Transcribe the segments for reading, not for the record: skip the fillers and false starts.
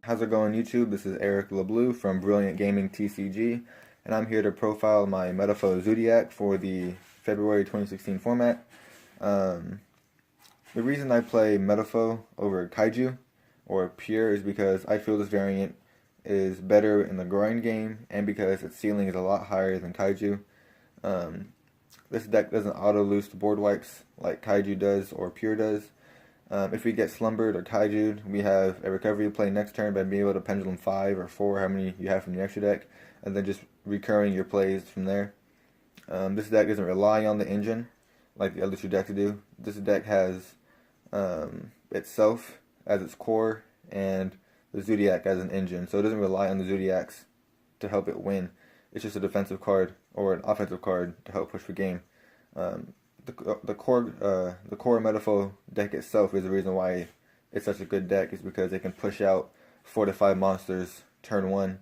How's it going, YouTube? This is Erik LeBlue from Brilliant Gaming TCG, and I'm here to profile my Metalfoes Zoodiac for the February 2016 format. The reason I play Metalfoe over Kaiju or Pure is because I feel this variant is better in the grind game and because its ceiling is a lot higher than Kaiju. This deck doesn't auto-loose board wipes like Kaiju does or Pure does. If we get slumbered or kaiju'd, we have a recovery play next turn by being able to pendulum 5 or 4, how many you have from the extra deck, and then just recurring your plays from there. This deck doesn't rely on the engine like the other two decks do. This deck has itself as its core and the Zoodiac as an engine, so it doesn't rely on the Zoodiacs to help it win. It's just a defensive card or an offensive card to help push the game. The core Metalfoe deck itself is the reason why it's such a good deck, is because it can push out 4 to 5 monsters turn 1,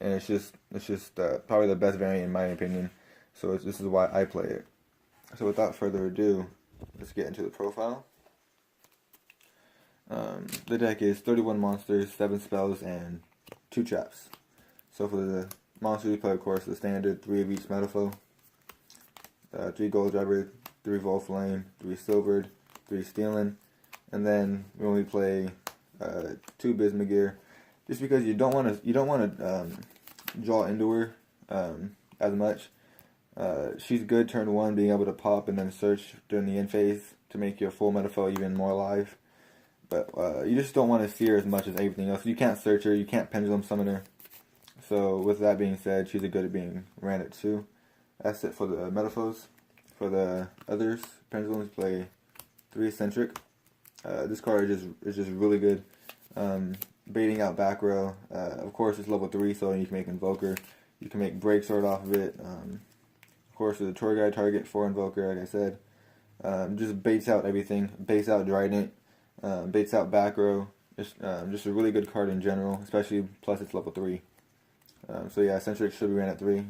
and it's just probably the best variant in my opinion. So this is why I play it. So without further ado, let's get into the profile. The deck is 31 monsters, 7 spells, and 2 traps. So for the monsters you play, of course, the standard 3 of each Metalfoe. 3 gold driver, 3 vol flame, 3 silvered, 3 stealing, and then we only play 2 Bismugear, just because you don't want to draw into her as much. She's good turn 1, being able to pop and then search during the end phase to make your full Metalfoe even more alive. But you just don't want to see her as much as everything else. You can't search her, you can't pendulum summon her. So with that being said, she's good at being ran at 2. That's it for the Metalfoes. For the others, pendulums play 3 eccentric. This card is just really good. Baiting out back row. Of course, it's level 3, so you can make Invoker. You can make Break Sword off of it. Of course, it's a tour guide target for Invoker, like I said. Just baits out everything. Baits out Trident. Baits out back row. Just a really good card in general, especially plus it's level 3. So yeah, eccentric should be ran at 3,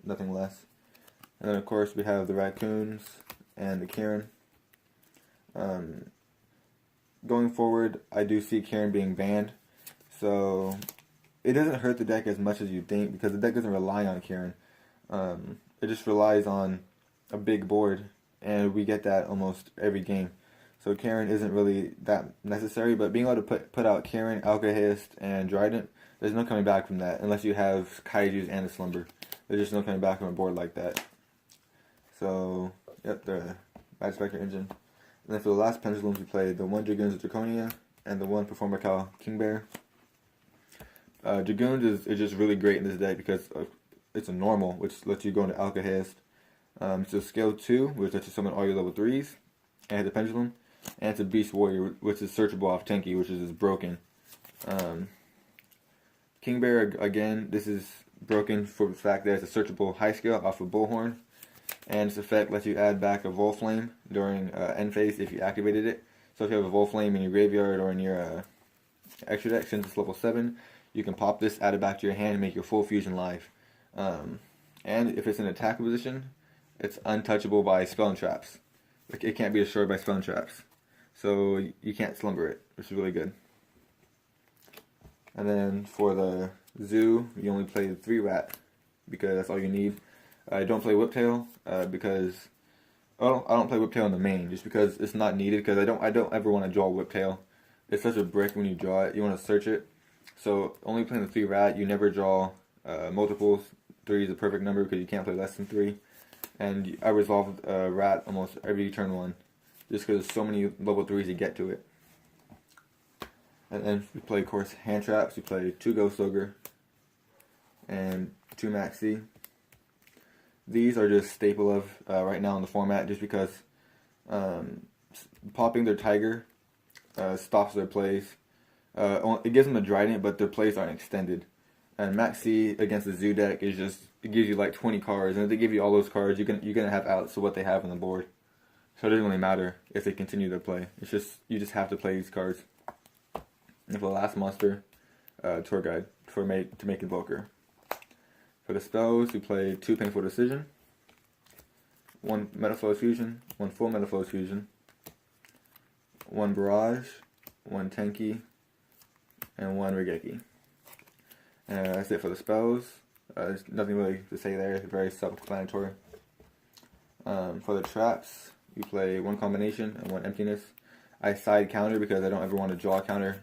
nothing less. And then of course we have the raccoons and the Kieran. Going forward, I do see Kieran being banned, so it doesn't hurt the deck as much as you think, because the deck doesn't rely on Kieran. It just relies on a big board, and we get that almost every game. So Kieran isn't really that necessary, but being able to put out Kieran, Alkahest, and Trident, there's no coming back from that, unless you have Kaijus and a Slumber. There's just no coming back from a board like that. So, yep, the Magic Spectre engine. And then for the last pendulums, we played the 1 Dragoons of Draconia and the 1 Performer Cal King Bear. Dragoons is just really great in this deck because it's a normal, which lets you go into Alkahest. It's a scale 2, which lets you summon all your level 3s, and the pendulum. And it's a Beast Warrior, which is searchable off Tenki, which is broken. King Bear, again, this is broken for the fact that it's a searchable high scale off of Bullhorn. And its effect lets you add back a Vol Flame during end phase if you activated it. So if you have a Vol Flame in your graveyard or in your extra deck, since it's level 7, you can pop this, add it back to your hand, and make your full fusion live. And if it's in attack position, it's untouchable by spell and traps. Like, it can't be destroyed by spell and traps. So you can't slumber it, which is really good. And then for the Zoo, you only play the 3 rat, because that's all you need. I don't play Whiptail because I don't play Whiptail in the main, just because it's not needed. Because I don't ever want to draw Whiptail. It's such a brick when you draw it. You want to search it. So only playing the 3 rat, you never draw multiples. 3 is a perfect number because you can't play less than 3. And I resolved rat almost every turn 1, just because there's so many level 3s to get to it. And then we play, of course, hand traps. We play 2 Ghost Ogre and 2 Maxi. These are just staple of right now in the format, just because popping their Tiger stops their plays. It gives them a Trident, but their plays aren't extended. And Maxi against the Zoo deck is just, it gives you like 20 cards, and if they give you all those cards, you're gonna have outs of what they have on the board. So it doesn't really matter if they continue their play. It's just, you just have to play these cards. And for the last monster, Tour Guide to make Invoker. For the spells, we play 2 Painful Decision, 1 Metalfoes Fusion, 1 Full Metalfoes Fusion, 1 Barrage, 1 Tenki, and 1 Regeki. And that's it for the spells. There's nothing really to say there. It's very self-explanatory. For the traps, you play 1 combination and 1 emptiness. I side counter because I don't ever want to draw a counter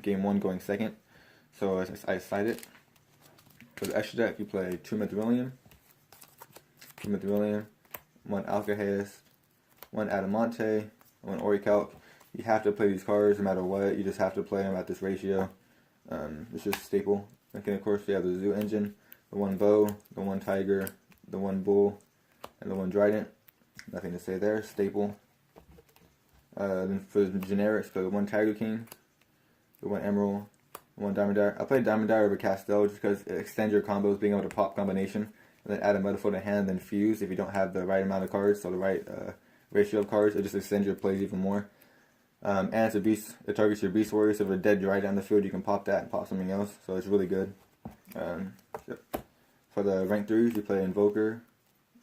game 1 going second. So I side it. For the extra deck, you play 2 Mithrilium, 1 Alcahest, 1 Adamante, 1 Orichalc. You have to play these cards no matter what. You just have to play them at this ratio. It's just staple. And then of course you have the Zoo Engine, the 1 Bow, the 1 Tiger, the 1 Bull, and the 1 Trident. Nothing to say there. Staple. Then for the generics, play the 1 Tiger King, the 1 Emerald, the 1 Diamond Dyer. I played Diamond Dyer over Castell just because it extends your combos, being able to pop combination, and then add a Metalfoes to hand, then fuse if you don't have the right amount of cards, so the right ratio of cards. It just extends your plays even more. And it's a beast. It targets your Beast Warriors. So if a dead Dryad on the field, you can pop that and pop something else. So it's really good. For the rank 3s, you play Invoker,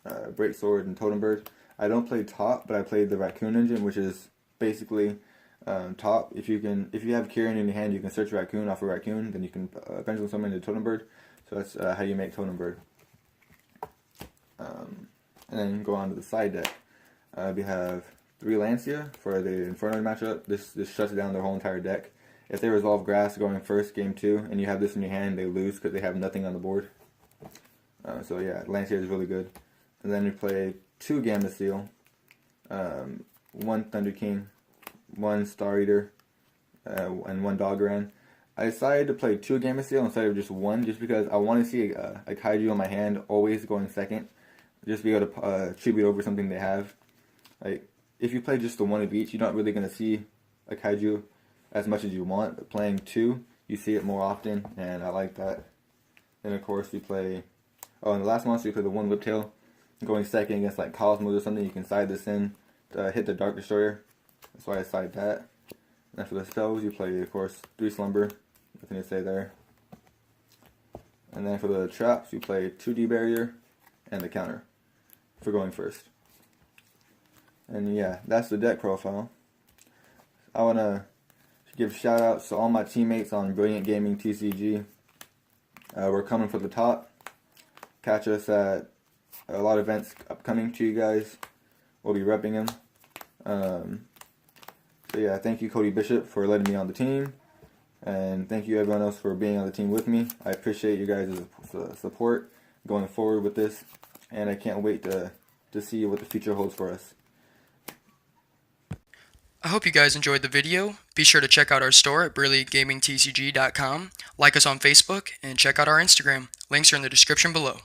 Breaksword, and Totem Bird. I don't play top, but I played the Raccoon Engine, which is basically top. If you have Kieran in your hand, you can search Raccoon off a Raccoon. Then you can Pendulum summon into Totem Bird. So that's how you make Totem Bird. And then go on to the side deck. We have 3 Lancia for the Inferno matchup. This shuts down their whole entire deck. If they resolve Grass going first, game 2, and you have this in your hand, they lose because they have nothing on the board. So yeah, Lancia is really good. And then you play 2 Gamma Seal, 1 Thunder King, 1 Star Eater, and 1 Doggeran. I decided to play 2 Gamma Seal instead of just 1, just because I want to see a Kaiju on my hand always going second, just be able to tribute over something they have. Like, if you play just the 1 of each, you're not really going to see a Kaiju as much as you want. But playing 2, you see it more often, and I like that. Then of course you play, in the last monster you play the 1 Whiptail, going second against like Cosmos or something. You can side this in to hit the Dark Destroyer. That's why I side that. And for the spells, you play of course 3 Slumber. Nothing to say there. And then for the traps, you play 2 D-Barrier and the counter for going first. And yeah, that's the deck profile. I want to give shout outs to all my teammates on Brilliant Gaming TCG. We're coming for the top. Catch us at a lot of events upcoming to you guys. We'll be repping them. So yeah, thank you Cody Bishop for letting me on the team. And thank you everyone else for being on the team with me. I appreciate you guys' support going forward with this. And I can't wait to see what the future holds for us. I hope you guys enjoyed the video. Be sure to check out our store at brilliantgamingtcg.com, like us on Facebook, and check out our Instagram. Links are in the description below.